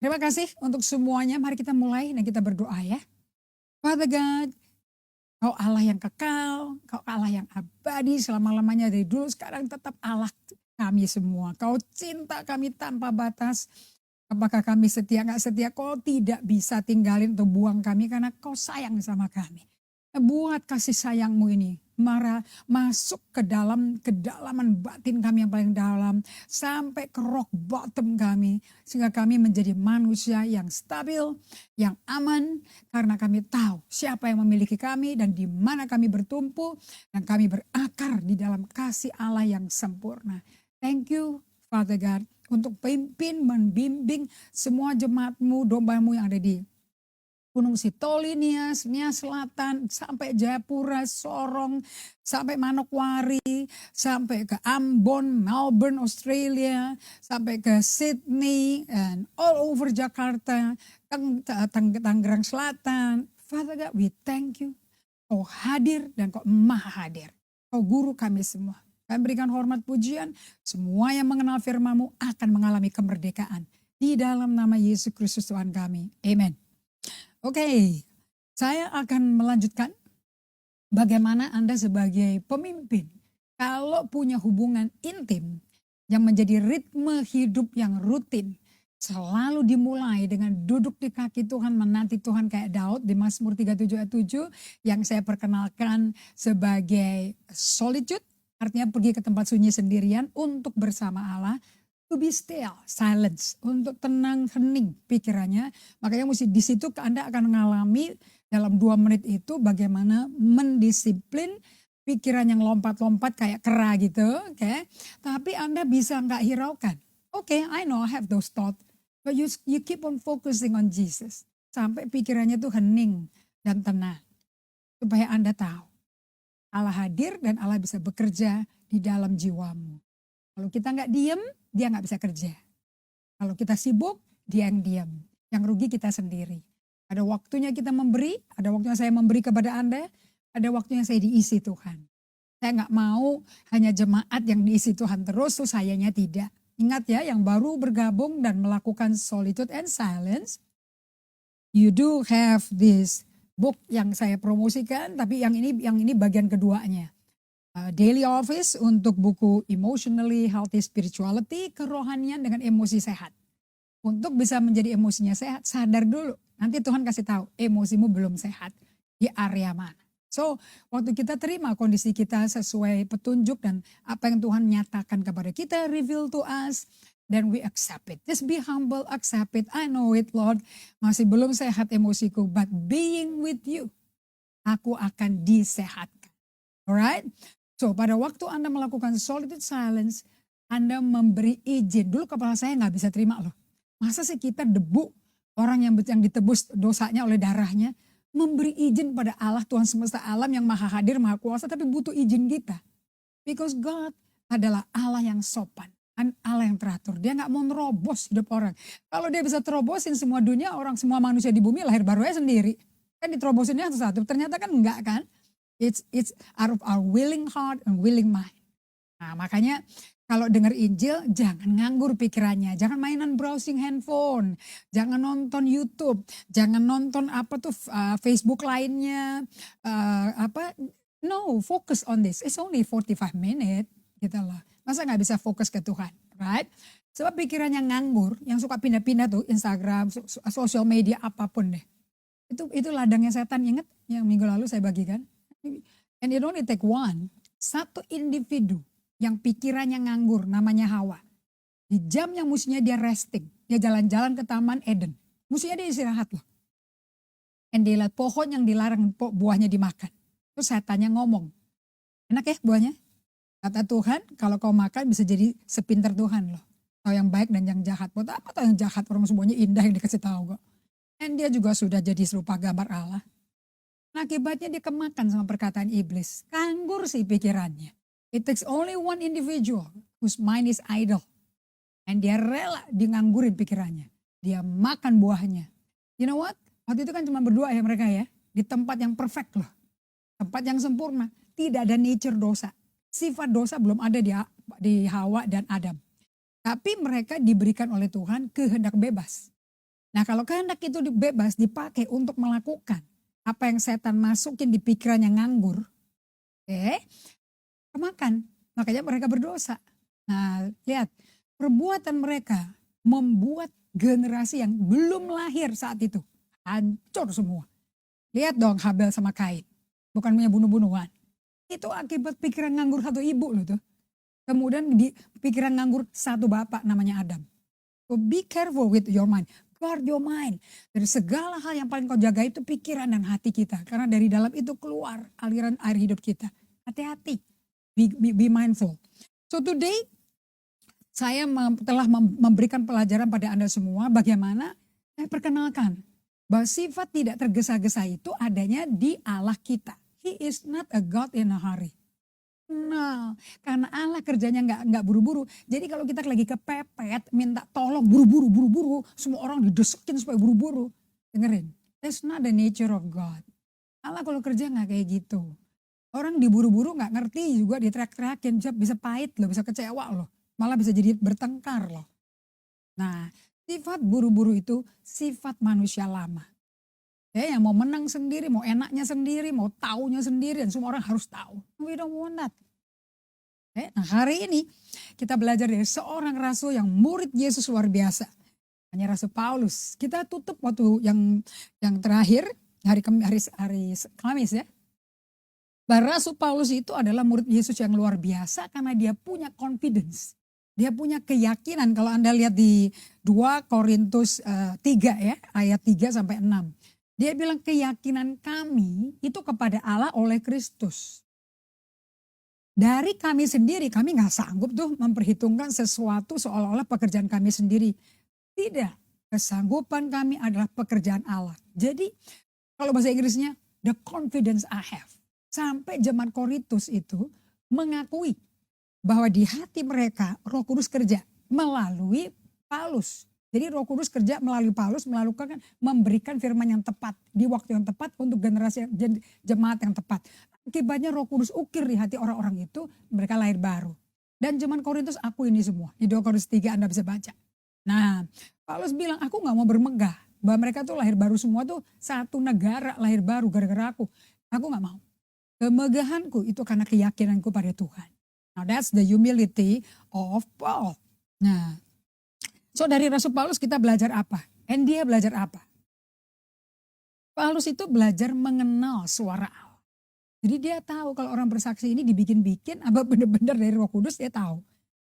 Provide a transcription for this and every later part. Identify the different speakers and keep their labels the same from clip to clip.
Speaker 1: Terima kasih untuk semuanya. Mari kita mulai dan kita berdoa ya. Father God, Kau Allah yang kekal, Kau Allah yang abadi selama-lamanya dari dulu sekarang tetap Allah kami semua. Kau cinta kami tanpa batas. Apakah kami setia nggak setia, Kau tidak bisa tinggalin atau buang kami karena Kau sayang sama kami. Buat kasih sayangmu ini masuk ke dalam kedalaman batin kami yang paling dalam sampai ke rock bottom kami sehingga kami menjadi manusia yang stabil, yang aman karena kami tahu siapa yang memiliki kami dan di mana kami bertumpu dan kami berakar di dalam kasih Allah yang sempurna. Thank you Father God untuk pimpin, membimbing semua jemaatmu, dombamu yang ada di Gunung Sitoli, Nias Selatan, sampai Jayapura, Sorong, sampai Manokwari, sampai ke Ambon, Melbourne, Australia, sampai ke Sydney, and all over Jakarta, Tangerang Selatan. Father God, we thank you. Kau hadir dan Kau maha hadir. Kau guru kami semua. Kami berikan hormat pujian, semua yang mengenal firman-Mu akan mengalami kemerdekaan. Di dalam nama Yesus Kristus Tuhan kami. Amen. Oke, saya akan melanjutkan bagaimana Anda sebagai pemimpin kalau punya hubungan intim yang menjadi ritme hidup yang rutin selalu dimulai dengan duduk di kaki Tuhan, menanti Tuhan kayak Daud di Mazmur 37 ayat 7 yang saya perkenalkan sebagai solitude, artinya pergi ke tempat sunyi sendirian untuk bersama Allah. To be still, silence, untuk tenang, hening pikirannya. Makanya mesti di situ Anda akan mengalami dalam 2 menit itu bagaimana mendisiplin pikiran yang lompat-lompat kayak kera gitu. Okay? Tapi Anda bisa nggak hiraukan. Okay, I know I have those thoughts. But you keep on focusing on Jesus. Sampai pikirannya tuh hening dan tenang. Supaya Anda tahu Allah hadir dan Allah bisa bekerja di dalam jiwamu. Kalau kita nggak diem, dia nggak bisa kerja. Kalau kita sibuk, dia yang diam. Yang rugi kita sendiri. Ada waktunya kita memberi, ada waktunya saya memberi kepada Anda, ada waktunya saya diisi Tuhan. Saya nggak mau hanya jemaat yang diisi Tuhan terus, tuh sayanya tidak. Ingat ya, yang baru bergabung dan melakukan solitude and silence, you do have this book yang saya promosikan, tapi yang ini bagian keduanya. Daily Office untuk buku Emotionally Healthy Spirituality, kerohanian dengan emosi sehat. Untuk bisa menjadi emosinya sehat, sadar dulu. Nanti Tuhan kasih tahu emosimu belum sehat di area mana. So, waktu kita terima kondisi kita sesuai petunjuk dan apa yang Tuhan nyatakan kepada kita, reveal to us, then we accept it. Just be humble, accept it. I know it, Lord. Masih belum sehat emosiku, but being with you, aku akan disehatkan. Alright? So pada waktu Anda melakukan solitude silence, Anda memberi izin. Dulu kepala saya nggak bisa terima loh. Masa sih kita debu, orang yang ditebus dosanya oleh darahnya, memberi izin pada Allah Tuhan semesta alam yang maha hadir, maha kuasa, tapi butuh izin kita. Because God adalah Allah yang sopan, Allah yang teratur. Dia nggak mau nerobos hidup orang. Kalau dia bisa terobosin semua dunia, semua manusia di bumi lahir baru aja sendiri. Kan diterobosinnya satu-satu, ternyata kan enggak kan. It's out of our willing heart and willing mind. Nah makanya kalau dengar Injil jangan nganggur pikirannya. Jangan mainan browsing handphone. Jangan nonton YouTube. Jangan nonton Facebook lainnya. No, focus on this. It's only 45 minutes gitu loh. Masa gak bisa fokus ke Tuhan, right? Sebab pikirannya nganggur, yang suka pindah-pindah tuh Instagram, social media apapun deh. Itu ladangnya setan, ingat yang minggu lalu saya bagikan. And it only take one. Satu individu yang pikirannya nganggur namanya Hawa. Di jam yang mestinya dia resting. Dia jalan-jalan ke Taman Eden. Mestinya dia istirahat loh. And dia lihat pohon yang dilarang buahnya dimakan. Terus setannya ngomong. Enak ya buahnya? Kata Tuhan kalau kau makan bisa jadi sepinter Tuhan loh. Tahu yang baik dan yang jahat. Buat apa tahu yang jahat? Orang semuanya indah yang dikasih tahu kok. And dia juga sudah jadi serupa gambar Allah. Nah, akibatnya dia kemakan sama perkataan iblis. Nganggur sih pikirannya. It takes only one individual whose mind is idle. And dia rela nganggurin pikirannya. Dia makan buahnya. You know what? Waktu itu kan cuma berdua ya mereka ya. Di tempat yang perfect loh. Tempat yang sempurna. Tidak ada nature dosa. Sifat dosa belum ada di Hawa dan Adam. Tapi mereka diberikan oleh Tuhan kehendak bebas. Nah kalau kehendak itu bebas dipakai untuk melakukan apa yang setan masukin di pikirannya nganggur, kemakan. Makanya mereka berdosa. Nah lihat, perbuatan mereka membuat generasi yang belum lahir saat itu hancur semua. Lihat dong Habel sama Kain, bukan punya bunuh-bunuhan. Itu akibat pikiran nganggur satu ibu loh tuh. Kemudian di pikiran nganggur satu bapak namanya Adam. So be careful with your mind. Guard your mind. Dari segala hal yang paling kau jaga itu pikiran dan hati kita. Karena dari dalam itu keluar aliran air hidup kita. Hati-hati. Be mindful. So today saya telah memberikan pelajaran pada Anda semua bagaimana saya perkenalkan bahwa sifat tidak tergesa-gesa itu adanya di Allah kita. He is not a God in a hurry. Nah, karena Allah kerjanya nggak buru-buru. Jadi kalau kita lagi kepepet, minta tolong buru-buru, semua orang didesekin supaya buru-buru. Dengerin, that's not the nature of God. Allah kalau kerja nggak kayak gitu. Orang diburu-buru nggak ngerti juga diteriak-teriakin, bisa pahit loh, bisa kecewa loh. Malah bisa jadi bertengkar loh. Nah, sifat buru-buru itu sifat manusia lama. Yang mau menang sendiri, mau enaknya sendiri, mau taunya sendiri, dan semua orang harus tahu. We don't want that. Nah hari ini kita belajar dari seorang rasul yang murid Yesus luar biasa. Hanya Rasul Paulus. Kita tutup waktu yang terakhir, hari Kamis ya. Bahwa Rasul Paulus itu adalah murid Yesus yang luar biasa karena dia punya confidence. Dia punya keyakinan kalau Anda lihat di 2 Korintus 3 ya, ayat 3 sampai 6. Dia bilang keyakinan kami itu kepada Allah oleh Kristus. Dari kami sendiri, kami gak sanggup tuh memperhitungkan sesuatu seolah-olah pekerjaan kami sendiri. Tidak, kesanggupan kami adalah pekerjaan Allah. Jadi kalau bahasa Inggrisnya, the confidence I have. Sampai zaman Korintus itu mengakui bahwa di hati mereka Roh Kudus kerja melalui Paulus. Jadi Roh Kudus kerja melalui Paulus memberikan firman yang tepat di waktu yang tepat untuk generasi jemaat yang tepat. Akibatnya Roh Kudus ukir di hati orang-orang itu, mereka lahir baru. Dan zaman Korintus aku ini semua. Di 2 Korintus 3 Anda bisa baca. Nah, Paulus bilang aku gak mau bermegah. Bahwa mereka tuh lahir baru semua tuh satu negara lahir baru gara-gara aku. Aku gak mau. Kemegahanku itu karena keyakinanku pada Tuhan. Now that's the humility of Paul. Nah, so dari Rasul Paulus kita belajar apa? And dia belajar apa? Paulus itu belajar mengenal suara Allah. Jadi dia tahu kalau orang bersaksi ini dibikin-bikin apa benar-benar dari Roh Kudus dia tahu.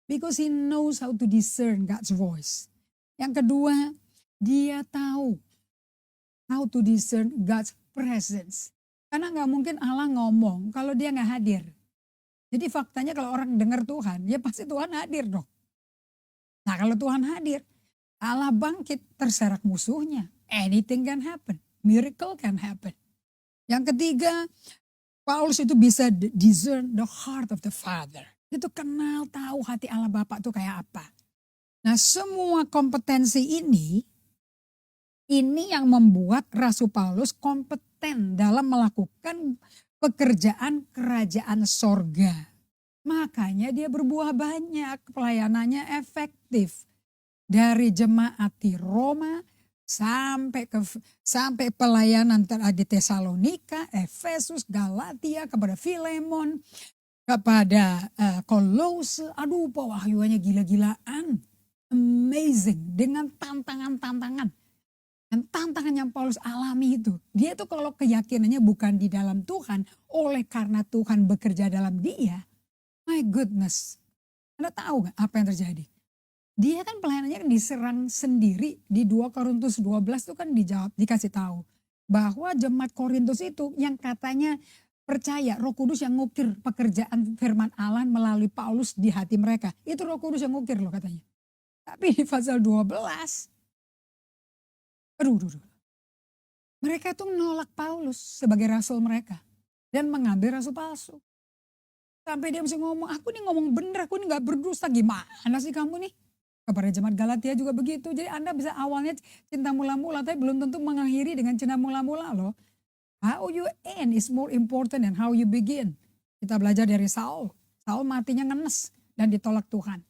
Speaker 1: Because he knows how to discern God's voice. Yang kedua, dia tahu how to discern God's presence. Karena gak mungkin Allah ngomong kalau dia gak hadir. Jadi faktanya kalau orang dengar Tuhan, ya pasti Tuhan hadir dong. Nah kalau Tuhan hadir, Allah bangkit terserak musuhnya. Anything can happen. Miracle can happen. Yang ketiga, Paulus itu bisa discern the heart of the Father. Itu kenal tahu hati Allah Bapa itu kayak apa. Nah semua kompetensi ini yang membuat Rasul Paulus kompeten dalam melakukan pekerjaan kerajaan sorga. Makanya dia berbuah banyak, pelayanannya efektif. Dari jemaat di Roma sampai pelayanan di Tesalonika, Efesus, Galatia, kepada Filemon, kepada Kolose. Aduh pewahyuannya gila-gilaan. Amazing, dengan tantangan-tantangan. Dan tantangan yang Paulus alami itu, dia tuh kalau keyakinannya bukan di dalam Tuhan, oleh karena Tuhan bekerja dalam dia, my goodness. Anda tahu gak apa yang terjadi? Dia kan pelayanannya diserang sendiri di 2 Korintus 12 itu kan dikasih tahu. Bahwa jemaat Korintus itu yang katanya percaya Roh Kudus yang ngukir pekerjaan firman Allah melalui Paulus di hati mereka. Itu Roh Kudus yang ngukir loh katanya. Tapi di pasal 12, mereka tuh menolak Paulus sebagai rasul mereka. Dan mengambil rasul palsu. Sampai dia mesti ngomong, aku nih ngomong bener, aku nih gak berdusta, gimana sih kamu nih? Kepada jemaat Galatia juga begitu. Jadi Anda bisa awalnya cinta mula-mula, tapi belum tentu mengakhiri dengan cinta mula-mula loh. How you end is more important than how you begin. Kita belajar dari Saul. Saul matinya ngenes dan ditolak Tuhan.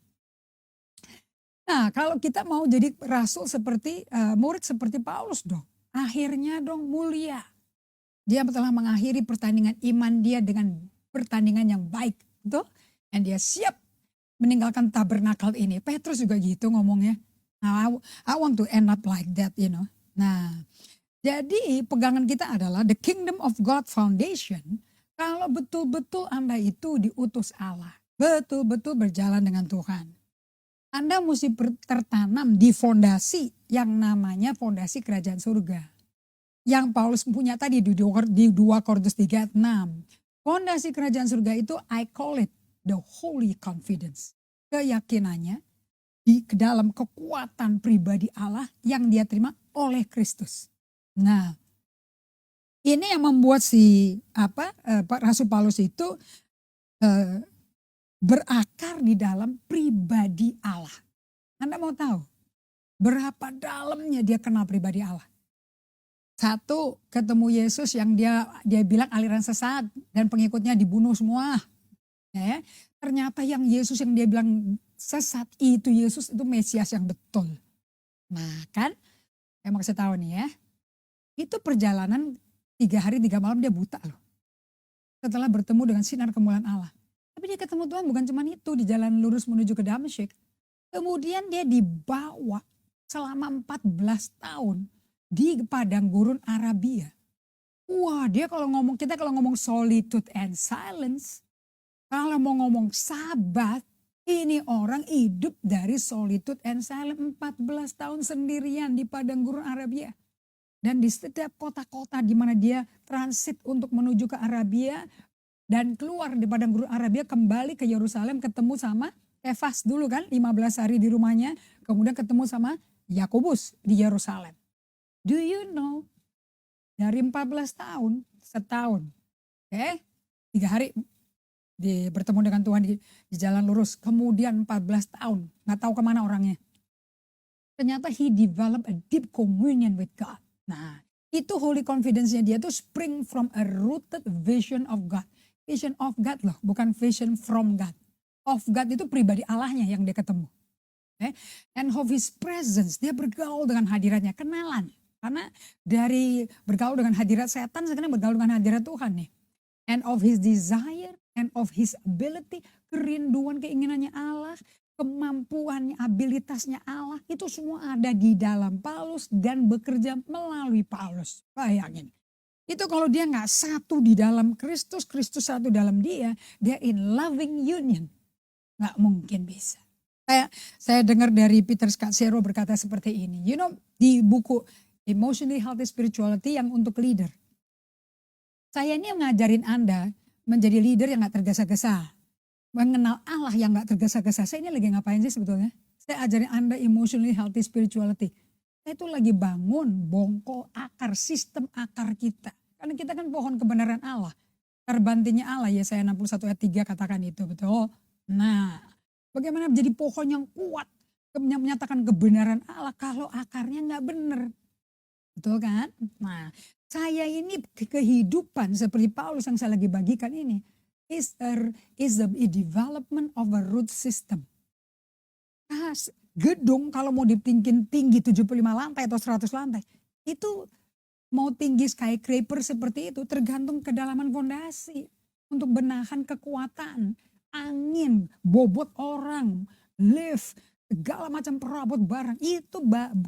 Speaker 1: Nah, kalau kita mau jadi rasul seperti murid seperti Paulus dong. Akhirnya dong mulia. Dia telah mengakhiri pertandingan iman dia dengan pertandingan yang baik. Betul? Dan dia siap meninggalkan tabernakel ini. Petrus juga gitu ngomongnya. Nah, I want to end up like that, you know. Nah, jadi pegangan kita adalah the kingdom of God foundation. Kalau betul-betul Anda itu diutus Allah. Betul-betul berjalan dengan Tuhan. Anda mesti tertanam di fondasi yang namanya fondasi kerajaan surga. Yang Paulus punya tadi di 2 Korintus 3 ayat 6. Fondasi kerajaan surga itu I call it the holy confidence. Keyakinannya di dalam kekuatan pribadi Allah yang dia terima oleh Kristus. Nah, ini yang membuat Rasul Paulus itu berakar di dalam pribadi Allah. Anda mau tahu berapa dalamnya dia kenal pribadi Allah? Satu, ketemu Yesus yang dia bilang aliran sesat dan pengikutnya dibunuh semua. Ya, ternyata yang Yesus yang dia bilang sesat itu Yesus itu Mesias yang betul. Nah kan, saya mau kasih tahu nih ya. Itu perjalanan 3 hari 3 malam dia buta loh. Setelah bertemu dengan sinar kemuliaan Allah. Tapi dia ketemu Tuhan bukan cuma itu di jalan lurus menuju ke Damaskus. Kemudian dia dibawa selama 14 tahun di padang gurun Arabia. Wah, kita kalau ngomong solitude and silence, kalau mau ngomong sabat, ini orang hidup dari solitude and silence 14 tahun sendirian di padang gurun Arabia. Dan di setiap kota-kota di mana dia transit untuk menuju ke Arabia dan keluar di padang gurun Arabia kembali ke Yerusalem ketemu sama Kefas dulu kan 15 hari di rumahnya, kemudian ketemu sama Yakobus di Yerusalem. Do you know dari 14 tahun setahun, 3 hari bertemu dengan Tuhan di jalan lurus, kemudian 14 tahun nggak tahu kemana orangnya. Ternyata he developed a deep communion with God. Nah, itu holy confidence-nya dia tuh spring from a rooted vision of God. Vision of God loh, bukan vision from God. Of God itu pribadi Allahnya yang dia ketemu. And of his presence, dia bergaul dengan hadiratnya, kenalan. Karena dari bergaul dengan hadirat setan, sekarang bergaul dengan hadirat Tuhan nih. And of his desire, and of his ability, kerinduan keinginannya Allah, kemampuannya, abilitasnya Allah, itu semua ada di dalam Paulus dan bekerja melalui Paulus. Bayangin. Itu kalau dia nggak satu di dalam Kristus, Kristus satu dalam dia in loving union. Nggak mungkin bisa. Saya dengar dari Peter Scazzero berkata seperti ini. You know, di buku Emotionally Healthy Spirituality yang untuk leader. Saya ini ngajarin Anda menjadi leader yang gak tergesa-gesa. Mengenal Allah yang gak tergesa-gesa. Saya ini lagi ngapain sih sebetulnya? Saya ajarin Anda emotionally healthy spirituality. Saya itu lagi bangun bongkol akar, sistem akar kita. Karena kita kan pohon kebenaran Allah. Terbantinya Allah, Yesaya 61 ayat 3 katakan itu, betul. Nah, bagaimana menjadi pohon yang kuat. Menyatakan kebenaran Allah kalau akarnya gak benar. Betul kan? Nah, saya ini kehidupan seperti Paulus yang saya lagi bagikan ini is a development of a root system. Gedung kalau mau ditinggiin tinggi 75 lantai atau 100 lantai, itu mau tinggi skyscraper seperti itu tergantung kedalaman fondasi untuk menahan kekuatan, angin, bobot orang, lift, segala macam perabot barang itu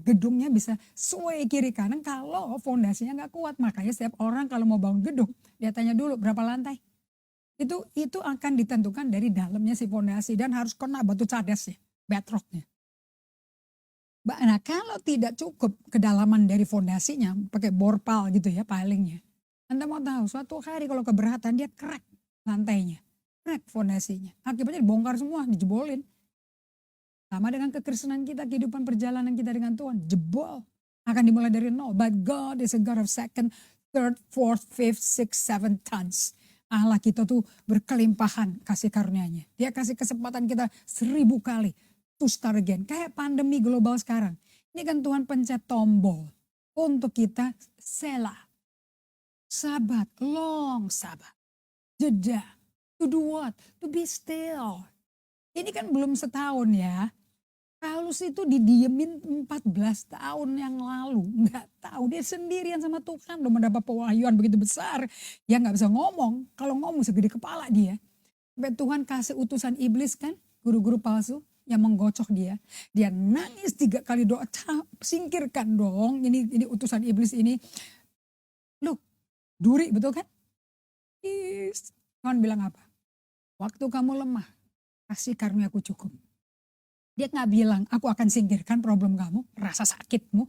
Speaker 1: gedungnya bisa sway kiri kanan kalau fondasinya nggak kuat. Makanya setiap orang kalau mau bangun gedung dia tanya dulu berapa lantai. Itu akan ditentukan dari dalamnya si fondasi dan harus kena batu cadas ya, bedrocknya. Nah kalau tidak cukup kedalaman dari fondasinya pakai borpal gitu ya pilingnya. Anda mau tahu suatu hari kalau keberatan dia crack lantainya, crack fondasinya. Akibatnya dibongkar semua, dijebolin. Sama dengan kekristenan kita, kehidupan perjalanan kita dengan Tuhan, jebol. Akan dimulai dari nol. But God is a God of second, third, fourth, fifth, sixth, seventh tons. Allah kita tuh berkelimpahan kasih karunia-Nya. Dia kasih kesempatan kita 1000 kali to start again. Kayak pandemi global sekarang. Ini kan Tuhan pencet tombol untuk kita selah. Sabat, long sabat. Jeda. To do what? To be still. Ini kan belum setahun ya. Paulus itu didiemin 14 tahun yang lalu. Nggak tahu, dia sendirian sama Tuhan. Belum mendapat pewahyuan begitu besar. Dia nggak bisa ngomong. Kalau ngomong segede kepala dia. Sampai Tuhan kasih utusan iblis kan. Guru-guru palsu yang menggocok dia. Dia nangis 3 kali doa. Singkirkan dong. Ini utusan iblis ini. Loh, duri betul kan? Tuhan bilang apa? Waktu kamu lemah, kasih karunia-Ku cukup. Dia nggak bilang, aku akan singkirkan problem kamu, rasa sakitmu.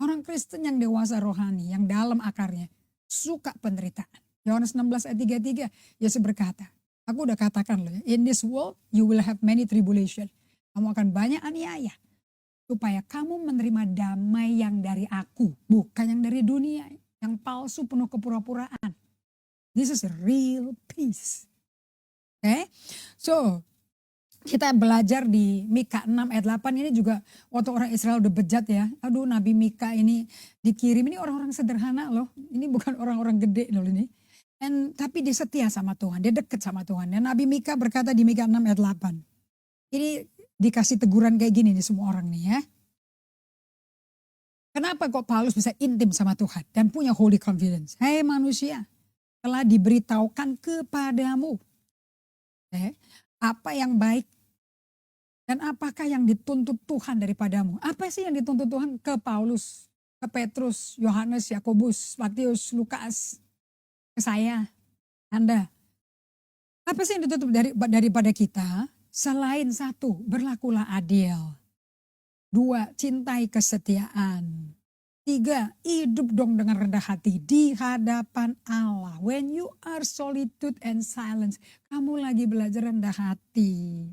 Speaker 1: Orang Kristen yang dewasa rohani, yang dalam akarnya, suka penderitaan. Yohanes 16 ayat 33, Yesus berkata, aku udah katakan loh ya, in this world you will have many tribulation. Kamu akan banyak aniaya. Supaya kamu menerima damai yang dari aku, bukan yang dari dunia. Yang palsu penuh kepura-puraan. This is a real peace. Okay? So, kita belajar di Mika 6 ayat 8 ini juga waktu orang Israel udah bejat ya. Aduh, Nabi Mika ini dikirim, ini orang-orang sederhana loh. Ini bukan orang-orang gede loh ini. Tapi dia setia sama Tuhan, dia deket sama Tuhan. Dan Nabi Mika berkata di Mika 6 ayat 8. Ini dikasih teguran kayak gini nih semua orang nih ya. Kenapa kok Paulus bisa intim sama Tuhan dan punya holy confidence? Hei manusia, telah diberitahukan kepadamu. Apa yang baik dan apakah yang dituntut Tuhan daripadamu? Apa sih yang dituntut Tuhan ke Paulus, ke Petrus, Yohanes, Yakobus, Matius, Lukas, ke saya, Anda? Apa sih yang dituntut daripada kita? Selain 1, berlakulah adil. 2, cintai kesetiaan. 3, hidup dong dengan rendah hati di hadapan Allah. When you are solitude and silence, kamu lagi belajar rendah hati.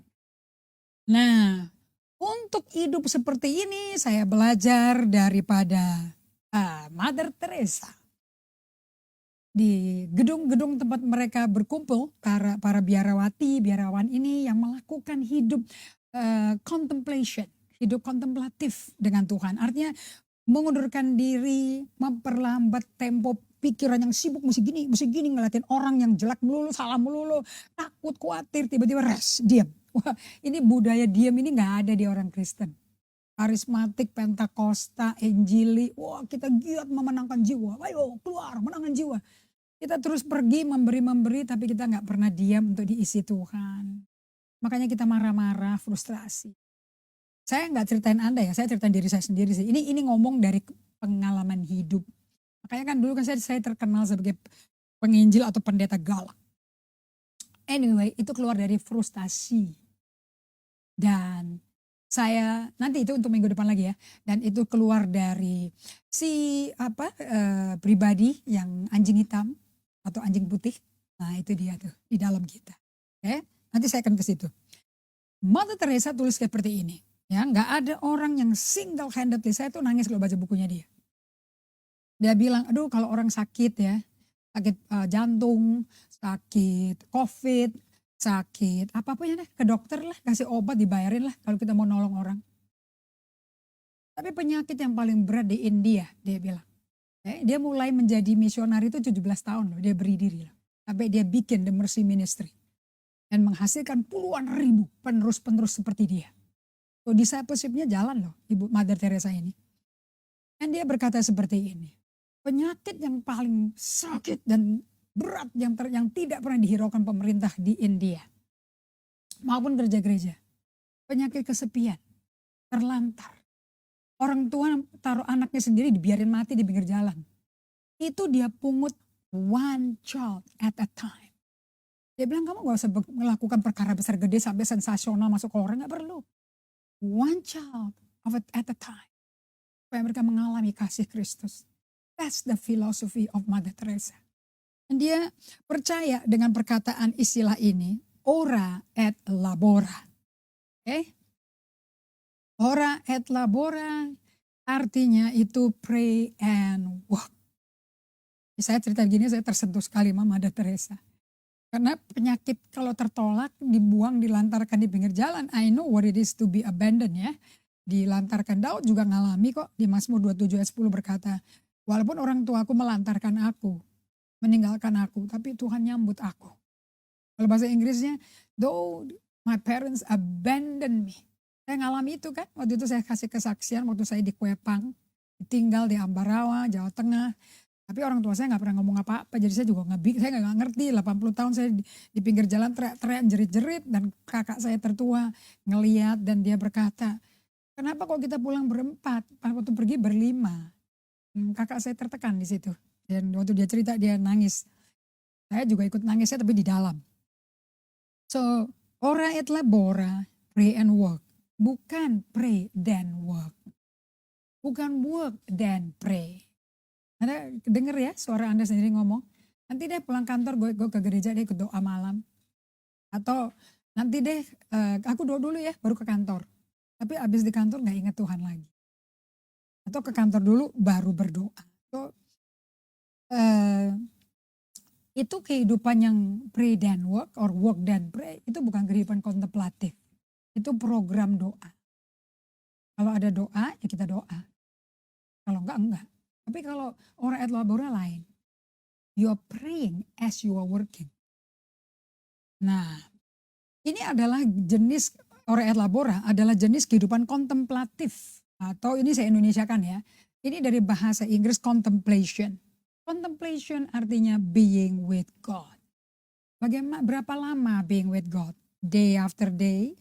Speaker 1: Nah, untuk hidup seperti ini saya belajar daripada Mother Teresa. Di gedung-gedung tempat mereka berkumpul, para biarawan ini yang melakukan hidup contemplation, hidup kontemplatif dengan Tuhan. Artinya mengundurkan diri, memperlambat tempo pikiran yang sibuk mesti gini ngeliatin orang yang jelek melulu, salah melulu, takut, khawatir, tiba-tiba rest, diam. Wah, ini budaya diam ini nggak ada di orang Kristen. Karismatik, Pentakosta, Injili, wah kita giat memenangkan jiwa, ayo keluar menangkan jiwa. Kita terus pergi memberi, tapi kita nggak pernah diam untuk diisi Tuhan. Makanya kita marah-marah, frustrasi. Saya nggak ceritain Anda ya, saya ceritain diri saya sendiri sih. Ini ngomong dari pengalaman hidup. Makanya kan dulu kan saya terkenal sebagai penginjil atau pendeta galak. Anyway, itu keluar dari frustasi. Dan saya, nanti itu untuk minggu depan lagi ya. Dan itu keluar dari pribadi yang anjing hitam atau anjing putih. Nah itu dia tuh di dalam kita. Oke, nanti saya akan ke situ. Mother Teresa tulis seperti ini. Ya, nggak ada orang yang single handedly, saya tuh nangis kalau baca bukunya dia. Dia bilang, aduh kalau orang sakit ya, sakit jantung, sakit COVID, sakit apapun ya deh, ke dokter lah, kasih obat dibayarin lah kalau kita mau nolong orang. Tapi penyakit yang paling berat di India, dia bilang. Dia mulai menjadi misionari itu 17 tahun loh, dia beri diri loh. Sampai dia bikin The Mercy Ministry. Dan menghasilkan puluhan ribu penerus-penerus seperti dia. So discipleship-nya jalan loh, Ibu Mother Teresa ini. Dan dia berkata seperti ini. Penyakit yang paling sakit dan berat yang tidak pernah dihiraukan pemerintah di India. Maupun gereja-gereja. Penyakit kesepian, terlantar. Orang tua taruh anaknya sendiri dibiarin mati di pinggir jalan. Itu dia pungut one child at a time. Dia bilang kamu gak usah melakukan perkara besar gede sampai sensasional masuk ke orang, gak perlu. One child at a time. Supaya mereka mengalami kasih Kristus. That's the philosophy of Mother Teresa. Dan dia percaya dengan perkataan istilah ini, ora et labora. Ora et labora artinya itu pray and work. Saya cerita gini, saya tersentuh sekali sama Mother Teresa. Karena penyakit kalau tertolak, dibuang, dilantarkan di pinggir jalan. I know what it is to be abandoned ya. Dilantarkan. Daud juga ngalami kok. Di Mazmur 27 ayat 10 berkata, walaupun orang tuaku melantarkan aku, meninggalkan aku, tapi Tuhan nyambut aku. Kalau bahasa Inggrisnya, though my parents abandoned me, Saya ngalami itu kan, waktu itu saya kasih kesaksian waktu saya di Kuepang, tinggal di Ambarawa, Jawa Tengah. Tapi orang tua saya nggak pernah ngomong apa-apa, jadi saya juga saya nggak ngerti. 80 tahun saya di pinggir jalan teriak-teriak, jerit-jerit, dan kakak saya tertua ngeliat dan dia berkata, kenapa kok kita pulang berempat, waktu pergi berlima. Kakak saya tertekan di situ. Dan waktu dia cerita dia nangis. Saya juga ikut nangisnya tapi di dalam. So, ora et labora, pray and work. Bukan pray then work. Bukan work then pray. Anda denger ya suara Anda sendiri ngomong. Nanti deh pulang kantor gue ke gereja deh ikut doa malam. Atau nanti deh aku doa dulu ya baru ke kantor. Tapi abis di kantor gak ingat Tuhan lagi. Atau ke kantor dulu baru berdoa. So, itu kehidupan yang pray dan work or work dan pray. Itu bukan kehidupan kontemplatif. Itu program doa. Kalau ada doa ya kita doa. Kalau enggak. Tapi kalau ora et labora lain. You are praying as you are working. Nah, ini adalah jenis ora et labora adalah jenis kehidupan kontemplatif. Atau ini saya Indonesiakan ya. Ini dari bahasa Inggris contemplation. Contemplation artinya being with God. Berapa lama being with God? Day after day,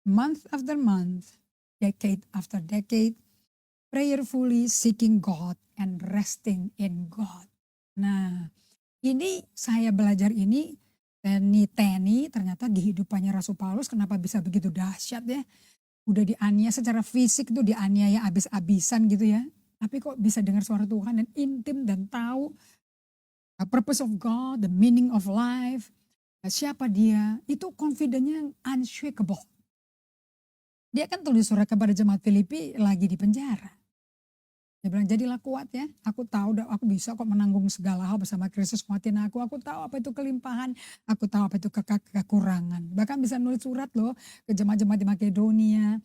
Speaker 1: month after month, decade after decade, prayerfully seeking God and resting in God. Nah, ini saya belajar ini Teni ternyata kehidupannya Rasul Paulus kenapa bisa begitu dahsyat ya. Udah dianiaya secara fisik tuh dianiaya abis-abisan gitu ya. Tapi kok bisa dengar suara Tuhan dan intim dan tahu the purpose of God, the meaning of life, siapa dia, itu confidence-nya unshakable. Dia kan tulis surat kepada jemaat Filipi lagi di penjara. Dia bilang jadilah kuat ya, aku tahu aku bisa kok menanggung segala hal bersama Kristus kuatin aku tahu apa itu kelimpahan, aku tahu apa itu kekurangan. Bahkan bisa nulis surat loh ke jemaat-jemaat di Makedonia,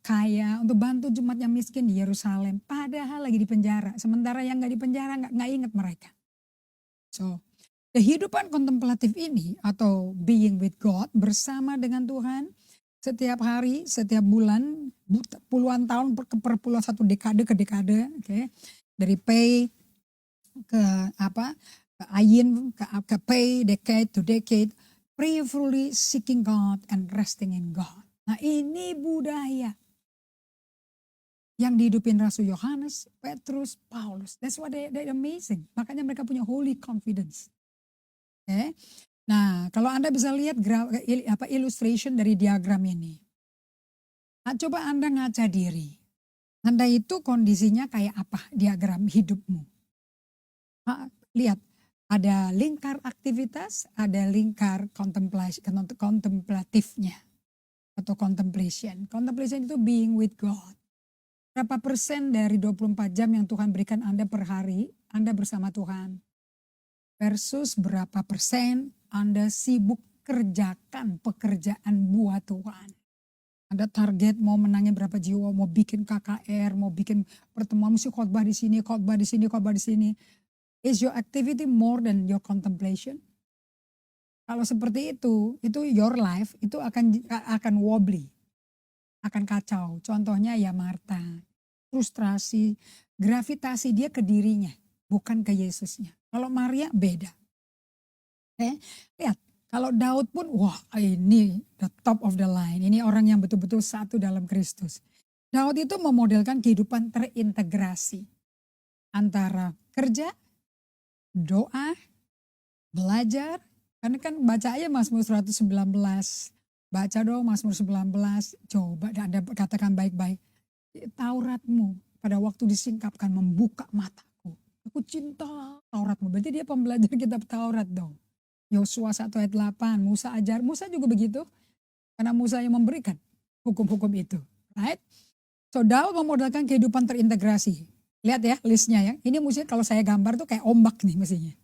Speaker 1: kaya untuk bantu jemaat yang miskin di Yerusalem. Padahal lagi di penjara, sementara yang gak di penjara gak ingat mereka. So, kehidupan kontemplatif ini atau being with God bersama dengan Tuhan setiap hari, setiap bulan, puluhan tahun per puluhan satu dekade ke dekade, okay. Dari pay ke ke ayin, ke pay, decade to decade, prayerfully seeking God and resting in God. Nah ini budaya yang dihidupin Rasul Yohanes, Petrus, Paulus. That's why they're amazing. Makanya mereka punya holy confidence. Okay. Nah, kalau Anda bisa lihat illustration dari diagram ini. Nah, coba Anda ngaca diri. Anda itu kondisinya kayak apa diagram hidupmu? Nah, lihat, ada lingkar aktivitas, ada lingkar kontemplatifnya. Atau contemplation. Contemplation itu being with God. Berapa persen dari 24 jam yang Tuhan berikan Anda per hari, Anda bersama Tuhan. Versus berapa persen Anda sibuk kerjakan pekerjaan buat Tuhan. Ada target mau menangin berapa jiwa, mau bikin KKR, mau bikin pertemuan, mesti khotbah di sini, khotbah di sini, khotbah di sini. Is your activity more than your contemplation? Kalau seperti itu your life itu akan wobbly, akan kacau. Contohnya ya Marta, frustrasi, gravitasi dia ke dirinya, bukan ke Yesusnya. Kalau Maria beda. Lihat, kalau Daud pun wah ini the top of the line. Ini orang yang betul-betul satu dalam Kristus. Daud itu memodelkan kehidupan terintegrasi. Antara kerja, doa, belajar. Karena kan baca aja Mazmur 119. Baca dong Mazmur 19. Coba Anda katakan baik-baik. Tauratmu pada waktu disingkapkan membuka mataku. Aku cinta Tauratmu. Berarti dia pembelajar kitab Taurat dong. Yosua 1 ayat 8. Musa juga begitu. Karena Musa yang memberikan hukum-hukum itu. Right? So Daud memodalkan kehidupan terintegrasi. Lihat ya listnya ya. Ini mestinya kalau saya gambar tuh kayak ombak nih mestinya.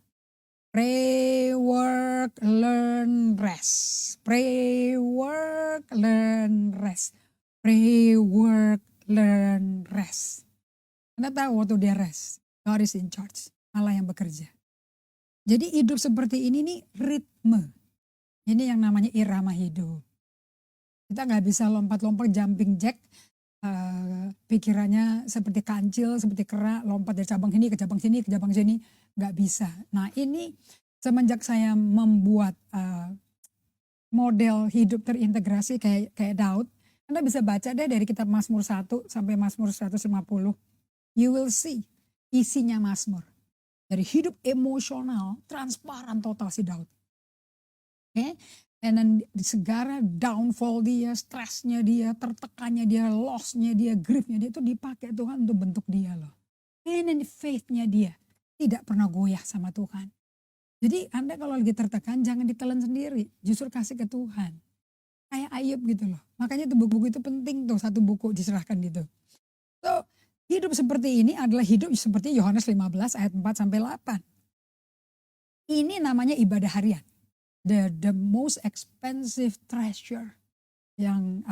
Speaker 1: Pray, work, learn, rest. Pray, work, learn, rest. Pray, work, learn, rest. Anda tahu waktu dia rest. God is in charge. Allah yang bekerja. Jadi hidup seperti ini nih ritme. Ini yang namanya irama hidup. Kita nggak bisa lompat-lompat jumping jack, pikirannya seperti kancil, seperti kera, lompat dari cabang ini ke cabang sini, ke cabang sini, nggak bisa. Nah ini semenjak saya membuat model hidup terintegrasi kayak Daud, Anda bisa baca deh dari kitab Mazmur 1 sampai Mazmur 150. You will see isinya Mazmur. Dari hidup emosional, transparan total si Daud. Okay? And then segala downfall dia, stresnya dia, tertekannya dia, lossnya dia, griefnya dia itu dipakai Tuhan untuk bentuk dia loh. And then faith-nya dia tidak pernah goyah sama Tuhan. Jadi Anda kalau lagi tertekan jangan ditelan sendiri, justru kasih ke Tuhan. Kayak Ayub gitu loh. Makanya itu buku-buku itu penting tuh, satu buku diserahkan gitu. So, hidup seperti ini adalah hidup seperti Yohanes 15 ayat 4 sampai 8. Ini namanya ibadah harian. The most expensive treasure yang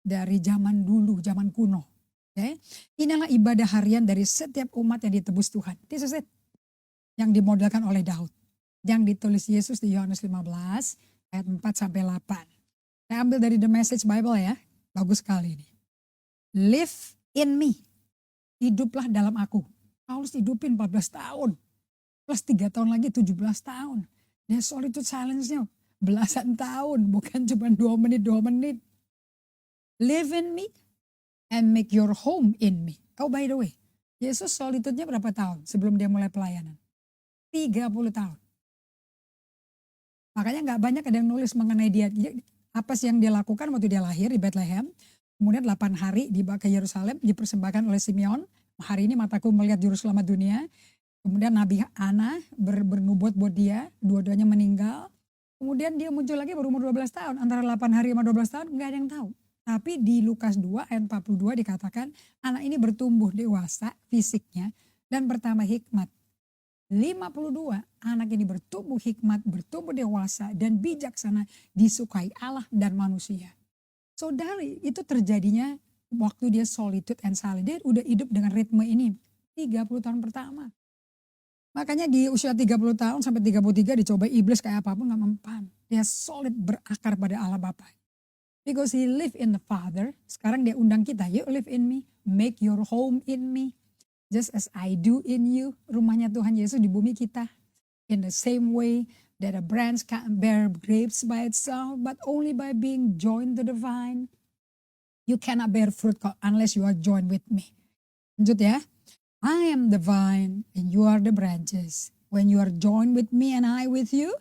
Speaker 1: dari zaman dulu, zaman kuno. Okay? Inilah ibadah harian dari setiap umat yang ditebus Tuhan. This is it. Yang dimodelkan oleh Daud. Yang ditulis Yesus di Yohanes 15 ayat 4 sampai 8. Saya ambil dari The Message Bible ya. Bagus sekali ini. Live in me. Hiduplah dalam aku. Paulus hidupin 14 tahun. Plus 3 tahun lagi 17 tahun. Dia solitude silence-nya belasan tahun. Bukan cuma 2 menit. Live in me and make your home in me. Oh by the way. Yesus solitude-nya berapa tahun sebelum dia mulai pelayanan? 30 tahun. Makanya gak banyak ada yang nulis mengenai dia. Apa sih yang dia lakukan waktu dia lahir di Bethlehem. Kemudian 8 hari dibawa ke Yerusalem, dipersembahkan oleh Simeon. Hari ini mataku melihat juru selamat dunia. Kemudian Nabi Ana bernubuat buat dia, dua-duanya meninggal. Kemudian dia muncul lagi berumur 12 tahun. Antara 8 hari sama 12 tahun gak ada yang tahu. Tapi di Lukas 2 ayat 42 dikatakan anak ini bertumbuh dewasa fisiknya dan bertambah hikmat. 52 anak ini bertumbuh hikmat, bertumbuh dewasa dan bijaksana, disukai Allah dan manusia. Saudari, itu terjadinya waktu dia solitude and silent. Dia udah hidup dengan ritme ini 30 tahun pertama. Makanya di usia 30 tahun sampai 33 dicoba iblis kayak apapun gak mempan. Dia solid berakar pada Allah Bapa. Because he live in the Father. Sekarang dia undang kita, you live in me, make your home in me. Just as I do in you. Rumahnya Tuhan Yesus di bumi kita. In the same way that a branch can't bear grapes by itself, but only by being joined to the vine. You cannot bear fruit unless you are joined with me. Lanjut ya. I am the vine and you are the branches. When you are joined with me and I with you,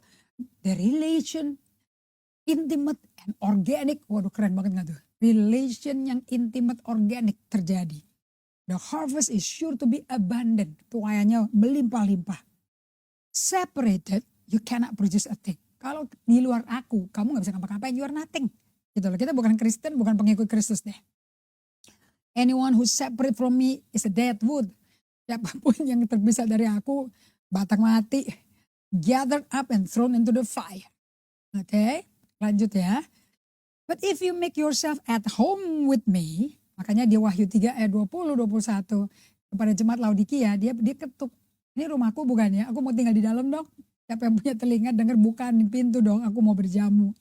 Speaker 1: the relation intimate and organic. Waduh keren banget gak tuh? Relation yang intimate organic terjadi. The harvest is sure to be abundant. Tuaiannya melimpah-limpah. Separated, you cannot produce a thing. Kalau di luar aku, kamu gak bisa ngapa-ngapain, you are nothing. Gitu loh. Kita bukan Kristen, bukan pengikut Kristus deh. Anyone who separate from me is a dead wood. Siapapun yang terpisah dari aku, batang mati. Gathered up and thrown into the fire. Oke, lanjut ya. But if you make yourself at home with me, makanya di Wahyu 3 ayat 20-21 kepada jemaat Laodikia dia ketuk. Ini rumahku bukan ya, aku mau tinggal di dalam dong. Siapa yang punya telinga dengar bukain pintu dong, aku mau berjamu.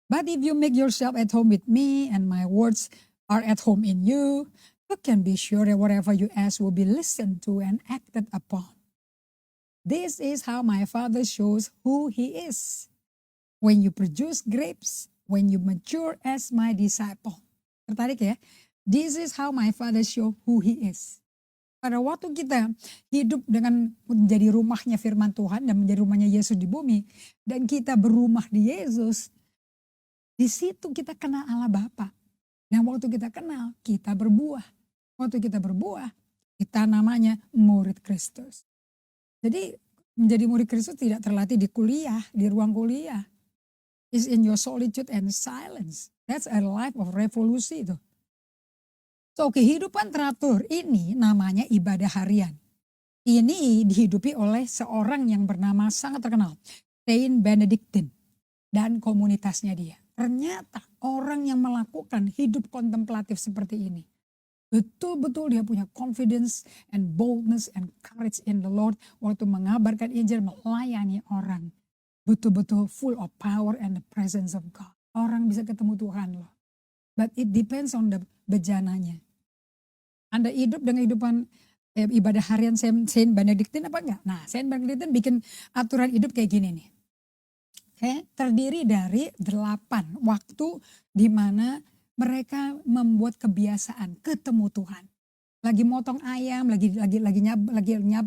Speaker 1: But if you make yourself at home with me and my words are at home in you, you can be sure that whatever you ask will be listened to and acted upon. This is how my Father shows who he is. When you produce grapes, when you mature as my disciple. Tertarik ya? This is how my Father show who he is. Pada waktu kita hidup dengan menjadi rumahnya firman Tuhan dan menjadi rumahnya Yesus di bumi. Dan kita berumah di Yesus. Di situ kita kenal Allah Bapa. Dan waktu kita kenal, kita berbuah. Waktu kita berbuah, kita namanya murid Kristus. Jadi menjadi murid Kristus tidak terlatih di kuliah, di ruang kuliah. It's in your solitude and silence. That's a life of revolusi itu. So kehidupan teratur ini namanya ibadah harian. Ini dihidupi oleh seorang yang bernama sangat terkenal. Saint Benedictine dan komunitasnya dia. Ternyata orang yang melakukan hidup kontemplatif seperti ini. Betul-betul dia punya confidence and boldness and courage in the Lord. Waktu mengabarkan Injil melayani orang. Betul-betul full of power and the presence of God. orang bisa ketemu Tuhan loh. But it depends on the bejananya. Anda hidup dengan kehidupan ibadah harian Saint Benedictine apa enggak? Nah, Saint Benedictine bikin aturan hidup kayak gini nih. Terdiri dari 8 waktu di mana mereka membuat kebiasaan ketemu Tuhan. Lagi motong ayam, lagi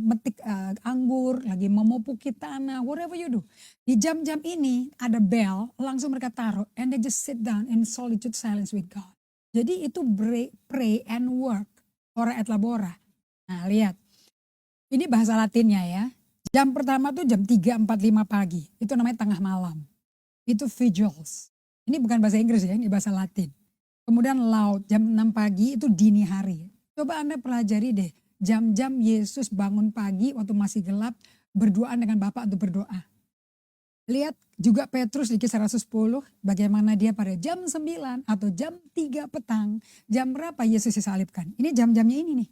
Speaker 1: metik anggur, lagi memupuki tanah, whatever you do. Di jam-jam ini ada bell, langsung mereka taruh and they just sit down in solitude silence with God. Jadi itu pray and work, ora et labora. Nah, lihat. Ini bahasa Latinnya ya. Jam pertama tuh jam 3.45 pagi. Itu namanya tengah malam. Itu vigils. Ini bukan bahasa Inggris ya, ini bahasa Latin. Kemudian laut, jam 6 pagi itu dini hari. Coba Anda pelajari deh, jam-jam Yesus bangun pagi waktu masih gelap, berduaan dengan Bapa untuk berdoa. Lihat juga Petrus di Kisah Rasul 10, bagaimana dia pada jam 9 atau jam 3 petang, jam berapa Yesus disalibkan. Ini jam-jamnya ini nih.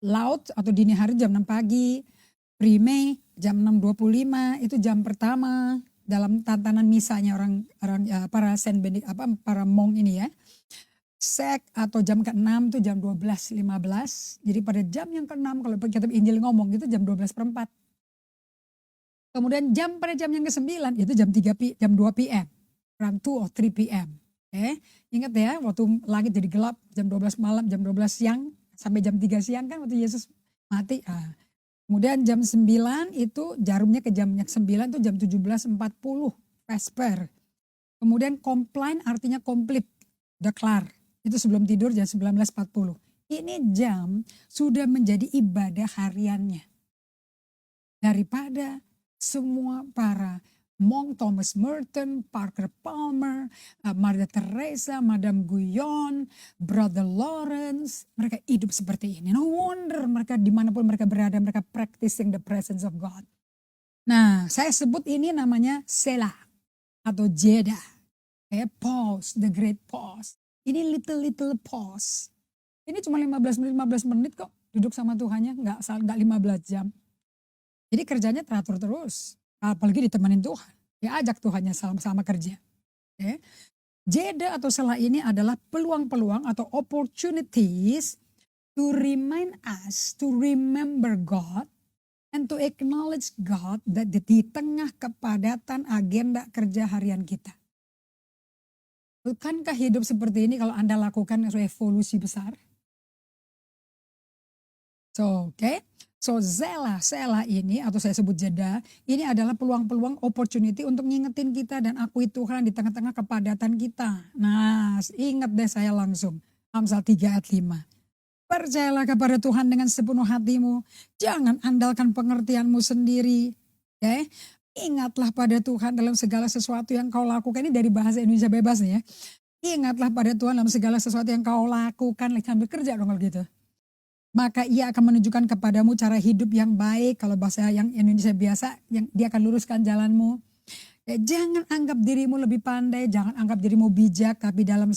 Speaker 1: Laut atau dini hari jam 6 pagi, prime jam 6.25 itu jam pertama dalam tatanan misanya para Saint Benedict, para monk ini ya. Sek atau jam ke-6 itu jam 12.15. Jadi pada jam yang ke-6 kalau kitab Injil ngomong itu jam 12:04. Kemudian pada jam yang ke-9 itu jam 2 PM. Around 2 or 3 PM. Ingat ya waktu langit jadi gelap jam 12 malam, jam 12 siang sampai jam 3 siang kan waktu Yesus mati. Kemudian jam 9 itu jarumnya ke jam 9 itu jam 17.40 Vesper. Kemudian compline artinya komplit, udah kelar. Itu sebelum tidur jam 19.40. Ini jam sudah menjadi ibadah hariannya. Daripada semua para monk, Thomas Merton, Parker Palmer, Mother Teresa, Madame Guyon, Brother Lawrence, mereka hidup seperti ini. No wonder mereka dimanapun mereka berada, mereka practicing the presence of God. Nah, saya sebut ini namanya Selah atau Jeda. Pause, the great pause. Ini little pause. Ini cuma 15 menit kok duduk sama Tuhannya, nggak 15 jam. Jadi kerjanya teratur terus, apalagi ditemenin Tuhan. Ya ajak Tuhannya sama-sama kerja. Jeda atau selah ini adalah peluang-peluang atau opportunities to remind us to remember God and to acknowledge God that di tengah kepadatan agenda kerja harian kita. Bukankah hidup seperti ini kalau Anda lakukan revolusi besar? So Selah ini atau saya sebut jeda, ini adalah peluang-peluang opportunity untuk ngingetin kita dan akui Tuhan di tengah-tengah kepadatan kita. Nah, ingat deh saya langsung. Amsal 3 ayat 5. Percayalah kepada Tuhan dengan sepenuh hatimu. Jangan andalkan pengertianmu sendiri. Ingatlah pada Tuhan dalam segala sesuatu yang kau lakukan. Ini dari bahasa Indonesia bebas nih ya. Ingatlah pada Tuhan dalam segala sesuatu yang kau lakukan. Sambil kerja dong kalau gitu. Maka ia akan menunjukkan kepadamu cara hidup yang baik. Kalau bahasa yang Indonesia biasa, dia akan luruskan jalanmu. Jangan anggap dirimu lebih pandai, jangan anggap dirimu bijak. Tapi dalam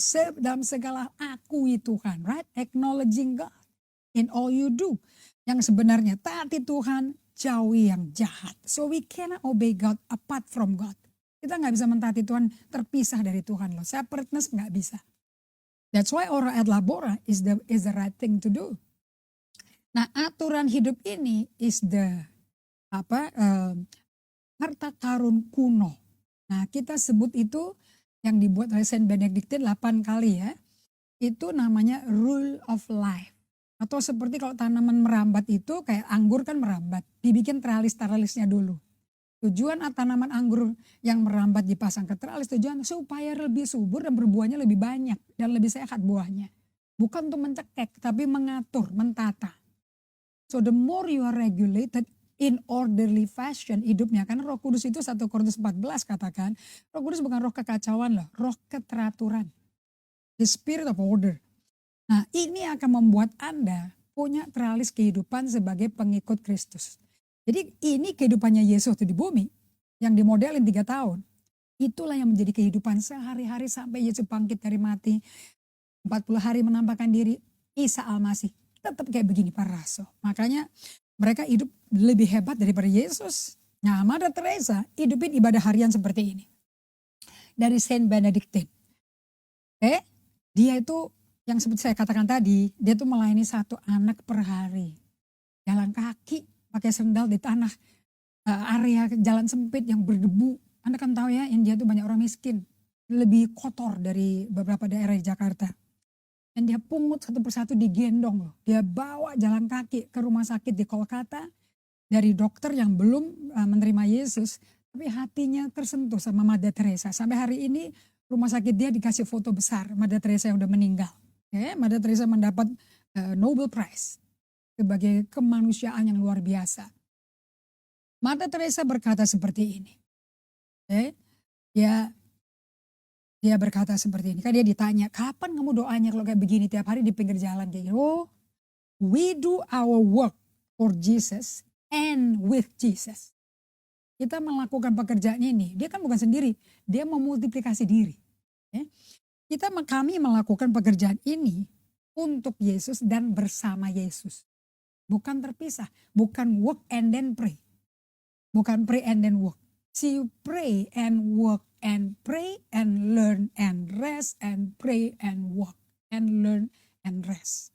Speaker 1: segala akui Tuhan. Right? Acknowledging God in all you do. Yang sebenarnya taati Tuhan, jauhi yang jahat. So we cannot obey God apart from God. Kita gak bisa mentaati Tuhan terpisah dari Tuhan loh. Separateness gak bisa. That's why ora et labora is the right thing to do. Nah, aturan hidup ini is the harta karun kuno. Nah, kita sebut itu yang dibuat oleh Saint Benedictine 8 kali ya. Itu namanya rule of life. Atau seperti kalau tanaman merambat itu kayak anggur kan merambat. Dibikin tralis-tralisnya dulu. Tujuan tanaman anggur yang merambat dipasang ke tralis tujuan supaya lebih subur dan berbuahnya lebih banyak. Dan lebih sehat buahnya. Bukan untuk mencekek tapi mengatur, mentata. So the more you are regulated in orderly fashion hidupnya. Karena Roh Kudus itu 1 Korintus 14 katakan. Roh Kudus bukan roh kekacauan loh. Roh keteraturan. The spirit of order. Nah ini akan membuat Anda punya tralis kehidupan sebagai pengikut Kristus. Jadi ini kehidupannya Yesus di bumi. Yang dimodelin 3 tahun. Itulah yang menjadi kehidupan sehari-hari sampai Yesus bangkit dari mati. 40 hari menampakkan diri Isa Al-Masih. Tetap kayak begini para rasul. Makanya mereka hidup lebih hebat daripada Yesus. Nah, Mother Teresa hidupin ibadah harian seperti ini. dari Saint Benedictine. Dia itu yang seperti saya katakan tadi, dia tuh melayani 1 anak per hari. Jalan kaki, pakai sendal di tanah, area jalan sempit yang berdebu. Anda kan tahu ya, India tuh banyak orang miskin. Lebih kotor dari beberapa daerah di Jakarta. Dan dia pungut satu persatu digendong loh. Dia bawa jalan kaki ke rumah sakit di Kolkata. Dari dokter yang belum menerima Yesus. Tapi hatinya tersentuh sama Mother Teresa. Sampai hari ini rumah sakit dia dikasih foto besar Mother Teresa yang udah meninggal. Mother Teresa mendapat Nobel Prize sebagai kemanusiaan yang luar biasa. Mother Teresa berkata seperti ini. Dia berkata seperti ini. Kan dia ditanya, kapan kamu doanya kalau kayak begini tiap hari di pinggir jalan kayak gini? Oh, we do our work for Jesus and with Jesus. Kita melakukan pekerjaan ini, dia kan bukan sendiri, dia memultiplikasi diri. Kami melakukan pekerjaan ini untuk Yesus dan bersama Yesus. Bukan terpisah, bukan work and then pray. Bukan pray and then work. See, pray and work and pray and learn and rest and pray and work and learn and rest.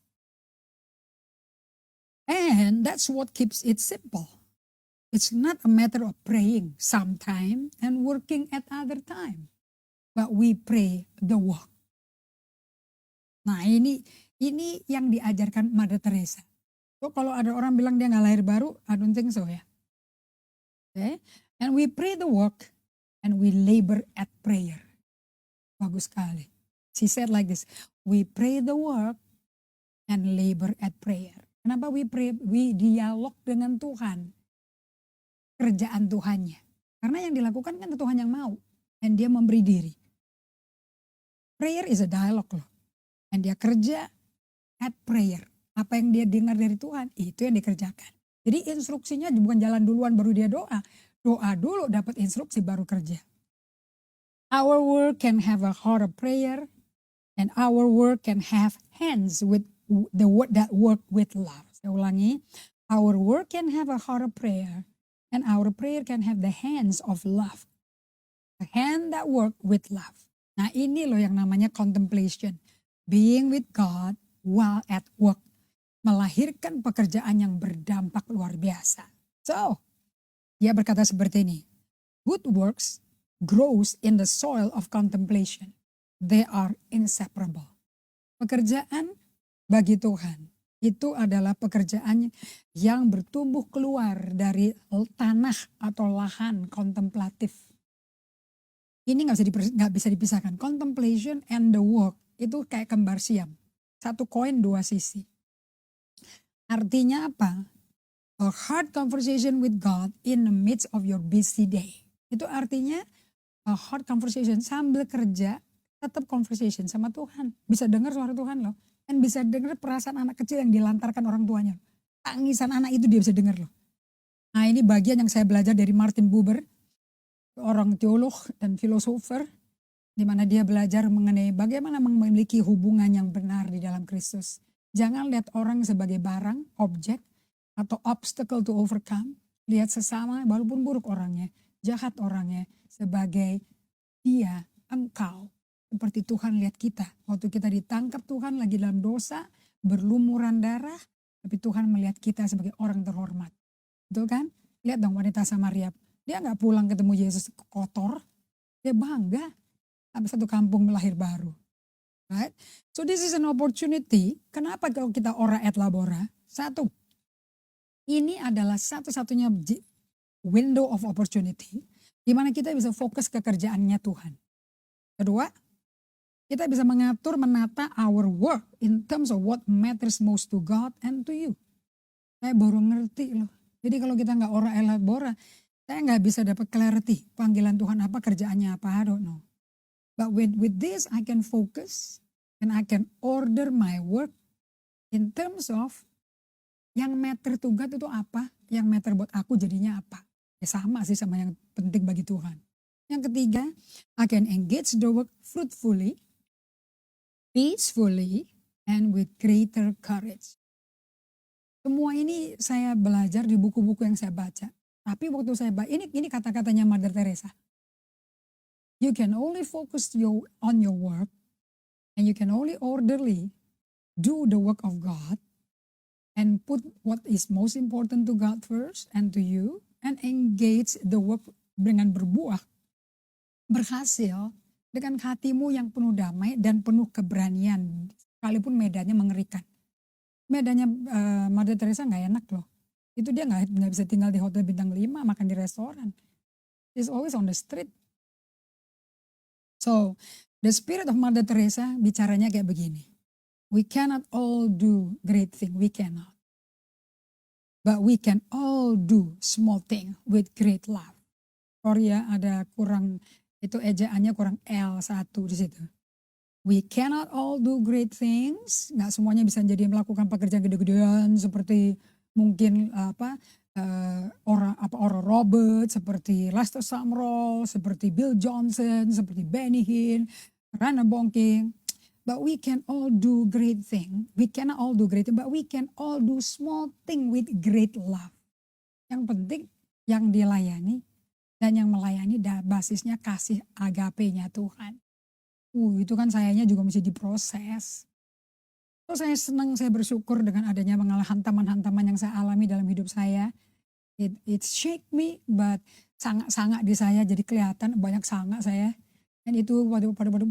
Speaker 1: And that's what keeps it simple. It's not a matter of praying sometime and working at other time. But we pray the work. Nah ini yang diajarkan Mother Teresa. So kalau ada orang bilang dia gak lahir baru, I don't think so ya. And we pray the work and we labor at prayer. Bagus sekali. She said like this, we pray the work and labor at prayer. Kenapa we pray? We dialog dengan Tuhan. Kerjaan Tuhannya. Karena yang dilakukan kan Tuhan yang mau. Dan dia memberi diri. Prayer is a dialogue loh. Dan dia kerja at prayer. Apa yang dia dengar dari Tuhan, itu yang dikerjakan. Jadi instruksinya bukan jalan duluan baru dia doa. Doa dulu dapat instruksi baru kerja. Our work can have a heart of prayer. And our work can have hands with the word that work with love. Saya ulangi. Our work can have a heart of prayer. And our prayer can have the hands of love. A hand that work with love. Nah ini loh yang namanya contemplation. Being with God while at work. Melahirkan pekerjaan yang berdampak luar biasa. So, dia berkata seperti ini. Good works grows in the soil of contemplation. They are inseparable. Pekerjaan bagi Tuhan itu adalah pekerjaan yang bertumbuh keluar dari tanah atau lahan kontemplatif. Ini nggak bisa dipisahkan. Contemplation and the work itu kayak kembar siam. Satu koin dua sisi. Artinya apa? A hard conversation with God in the midst of your busy day. Itu artinya a hard conversation sambil kerja tetap conversation sama Tuhan. Bisa dengar suara Tuhan loh. Dan bisa dengar perasaan anak kecil yang dilantarkan orang tuanya. Tangisan anak itu dia bisa dengar loh. Nah ini bagian yang saya belajar dari Martin Buber. Orang teolog dan filosofer. Di mana dia belajar mengenai bagaimana memiliki hubungan yang benar di dalam Kristus. Jangan lihat orang sebagai barang, objek, atau obstacle to overcome. Lihat sesama walaupun buruk orangnya, jahat orangnya sebagai dia, engkau. Seperti Tuhan lihat kita. Waktu kita ditangkap Tuhan lagi dalam dosa, berlumuran darah. Tapi Tuhan melihat kita sebagai orang terhormat. Betul kan? Lihat dong wanita Samaria. Dia gak pulang ketemu Yesus kotor. Dia bangga. Sampai satu kampung melahir baru. Right? So this is an opportunity. Kenapa kalau kita ora et labora? Satu, ini adalah satu-satunya window of opportunity. Di mana kita bisa fokus ke kerjaannya Tuhan. Kedua, kita bisa mengatur, menata our work in terms of what matters most to God and to you. Saya baru ngerti loh. Jadi kalau kita gak ora et labora, saya gak bisa dapat clarity. Panggilan Tuhan apa, kerjaannya apa, I don't know. But with this I can focus and I can order my work in terms of yang matter to God itu apa, yang matter buat aku jadinya apa. Ya sama sih sama yang penting bagi Tuhan. Yang ketiga, I can engage the work fruitfully, peacefully, and with greater courage. Semua ini saya belajar di buku-buku yang saya baca. Tapi waktu saya baca, ini kata-katanya Mother Teresa. You can only focus on your work, and you can only orderly do the work of God and put what is most important to God first and to you, and engage the work dengan berbuah, berhasil dengan hatimu yang penuh damai dan penuh keberanian, sekalipun medannya mengerikan. Medannya Mother Teresa nggak enak loh. Itu dia nggak bisa tinggal di hotel bintang 5, makan di restoran. She's always on the street. So, the spirit of Mother Teresa bicaranya kayak begini. We cannot all do great thing, we cannot. But we can all do small thing with great love. Korea ada kurang, itu ejaannya kurang L1 di situ. We cannot all do great things. Nggak semuanya bisa jadi melakukan pekerjaan gede-gedean seperti mungkin Oral Roberts, seperti Lester Sumrall, seperti Bill Johnson, seperti Benny Hinn, Rana Bonking. But we can all do great thing. We cannot all do great thing, but we can all do small thing with great love. Yang penting yang dilayani dan yang melayani basisnya kasih agape-nya Tuhan. Itu kan sayanya juga mesti diproses. Terus saya senang, saya bersyukur dengan adanya hantaman-hantaman yang saya alami dalam hidup saya. It shake me, but sangat-sangat di saya jadi kelihatan banyak sangat saya. Dan itu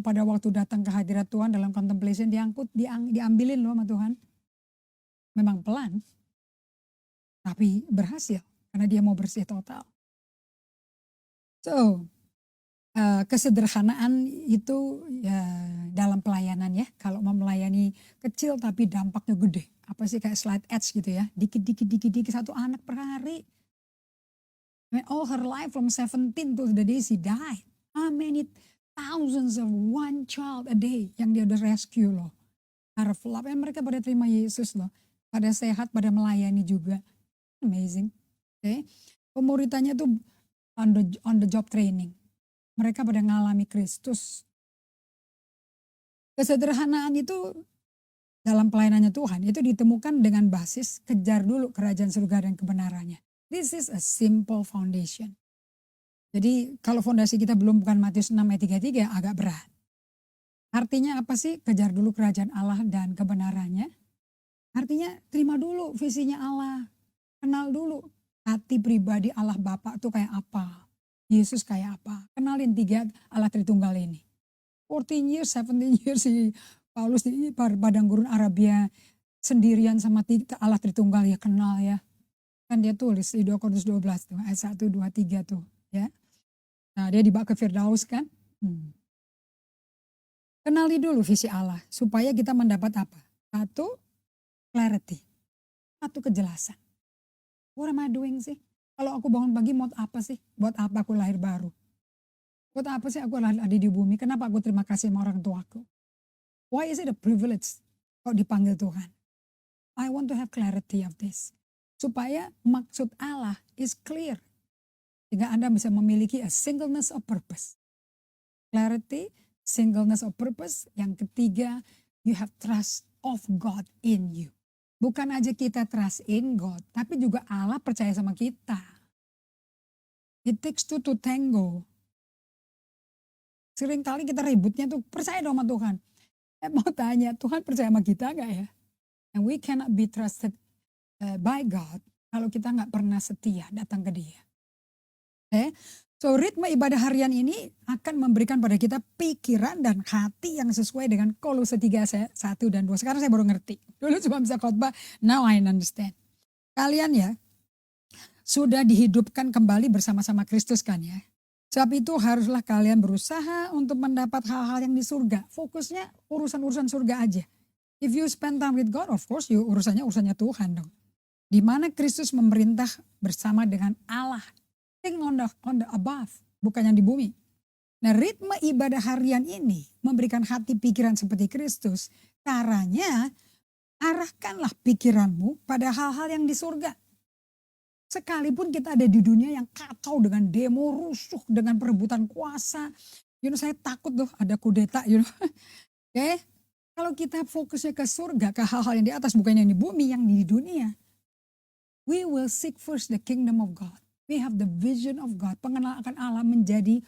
Speaker 1: pada waktu datang ke hadirat Tuhan dalam contemplation diambilin loh sama Tuhan. Memang pelan, tapi berhasil karena dia mau bersih total. So, kesederhanaan itu ya dalam pelayanan ya. Kalau mau melayani kecil tapi dampaknya gede. Apa sih kayak slide edge gitu ya. Dikit satu anak per hari. I mean, all her life from 17 to the day she died. How many thousands of one child a day yang dia udah rescue loh. Out of love. And mereka pada terima Yesus loh. Pada sehat, pada melayani juga. Amazing. Okay. Pemuridanya tuh on the job training. Mereka pada ngalami Kristus. Kesederhanaan itu dalam pelayanannya Tuhan itu ditemukan dengan basis kejar dulu kerajaan surga dan kebenarannya. This is a simple foundation. Jadi kalau fondasi kita belum bukan Matius 6 ayat 33 agak berat. Artinya apa sih kejar dulu kerajaan Allah dan kebenarannya? Artinya terima dulu visinya Allah. Kenal dulu hati pribadi Allah Bapa itu kayak apa. Yesus kayak apa? Kenalin 3 Allah Tritunggal ini. 14 years, 17 years si Paulus di padang gurun Arabia sendirian sama Allah Tritunggal ya kenal ya. Kan dia tulis di 2 Korintus 12 tuh, ayat 1, 2, 3 tuh ya. Nah dia dibawa ke Firdaus kan. Kenali dulu visi Allah supaya kita mendapat apa? 1, clarity. 1, kejelasan. What am I doing sih? Kalau aku bangun pagi mau apa sih? Buat apa aku lahir baru? Buat apa sih aku lahir di bumi? Kenapa aku terima kasih sama orang tuaku? Why is it a privilege kok dipanggil Tuhan? I want to have clarity of this. Supaya maksud Allah is clear. Sehingga Anda bisa memiliki a singleness of purpose. Clarity, singleness of purpose. Yang ketiga, you have trust of God in you. Bukan aja kita trust in God, tapi juga Allah percaya sama kita. It takes two to tango. Sering kali kita ributnya tuh percaya dong sama Tuhan. Mau tanya, Tuhan percaya sama kita gak ya? And we cannot be trusted by God kalau kita gak pernah setia datang ke dia. Okay? So ritme ibadah harian ini akan memberikan pada kita pikiran dan hati yang sesuai dengan Kolose 3 1 dan 2. Sekarang saya baru ngerti. Dulu cuma bisa khotbah, now I understand. Kalian ya sudah dihidupkan kembali bersama-sama Kristus kan ya. Sebab itu haruslah kalian berusaha untuk mendapat hal-hal yang di surga. Fokusnya urusan-urusan surga aja. If you spend time with God, of course urusannya Tuhan dong. Di mana Kristus memerintah bersama dengan Allah. Think on the above, bukan yang di bumi. Nah ritme ibadah harian ini memberikan hati pikiran seperti Kristus. Caranya arahkanlah pikiranmu pada hal-hal yang di surga. Sekalipun kita ada di dunia yang kacau dengan demo, rusuh, dengan perebutan kuasa. Saya takut loh ada kudeta. Okay? Kalau kita fokusnya ke surga, ke hal-hal yang di atas, bukan yang di bumi, yang di dunia. We will seek first the kingdom of God. We have the vision of God. Pengenalan akan Allah menjadi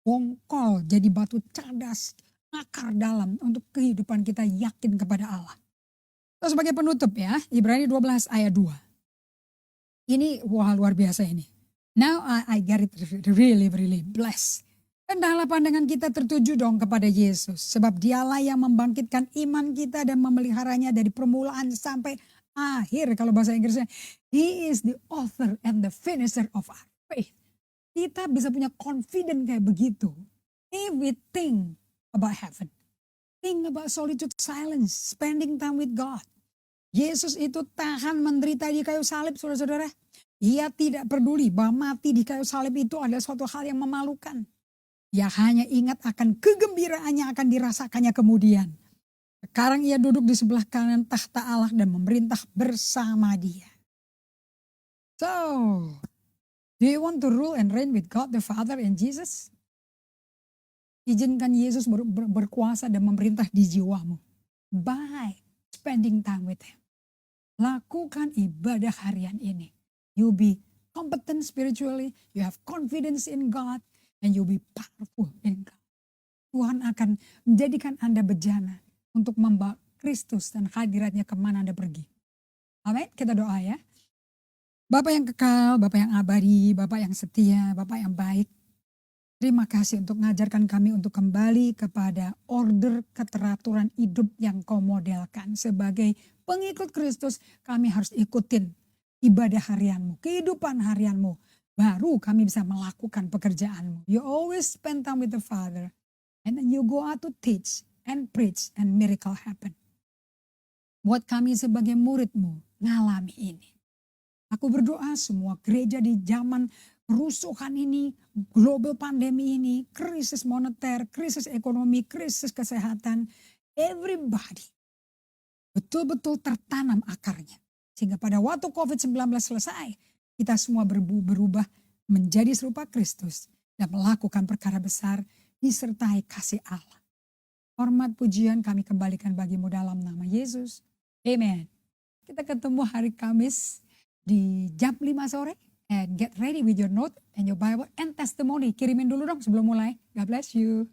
Speaker 1: bongkol jadi batu cerdas, akar dalam untuk kehidupan kita yakin kepada Allah. So, sebagai penutup ya, Ibrani 12 ayat 2. Ini wah luar biasa ini. Now I get it really blessed. Hendaklah pandangan kita tertuju dong kepada Yesus. Sebab dialah yang membangkitkan iman kita dan memeliharanya dari permulaan sampai akhir. Kalau bahasa Inggrisnya, He is the author and the finisher of our faith. Kita bisa punya confidence kayak begitu. If we think about heaven. Think about solitude, silence, spending time with God. Yesus itu tahan menderita di kayu salib, saudara-saudara. Ia tidak peduli bahwa mati di kayu salib itu adalah suatu hal yang memalukan. Ia hanya ingat akan kegembiraannya akan dirasakannya kemudian. Sekarang ia duduk di sebelah kanan tahta Allah dan memerintah bersama Dia. So, do you want to rule and reign with God the Father and Jesus? Izinkan Yesus berkuasa dan memerintah di jiwamu. By spending time with Him. Lakukan ibadah harian ini. You'll be competent spiritually, you have confidence in God, and you'll be powerful in God. Tuhan akan menjadikan Anda bejana untuk membawa Kristus dan hadiratnya kemana Anda pergi. Amin, kita doa ya. Bapak yang kekal, Bapak yang abadi, Bapak yang setia, Bapak yang baik. Terima kasih untuk mengajarkan kami untuk kembali kepada order keteraturan hidup yang Kau modelkan. Sebagai pengikut Kristus, kami harus ikutin ibadah harianmu, kehidupan harianmu. Baru kami bisa melakukan pekerjaanmu. You always spend time with the Father. And then you go out to teach and preach and miracle happen. Buat kami sebagai muridmu ngalami ini. Aku berdoa semua gereja di zaman kerusuhan ini, global pandemi ini, krisis moneter, krisis ekonomi, krisis kesehatan. Everybody betul-betul tertanam akarnya. Sehingga pada waktu COVID-19 selesai, kita semua berubah menjadi serupa Kristus dan melakukan perkara besar disertai kasih Allah. Hormat pujian kami kembalikan bagimu dalam nama Yesus. Amen. Kita ketemu hari Kamis di jam 5 sore. And get ready with your note and your Bible and testimony. Kirimin dulu dong sebelum mulai. God bless you.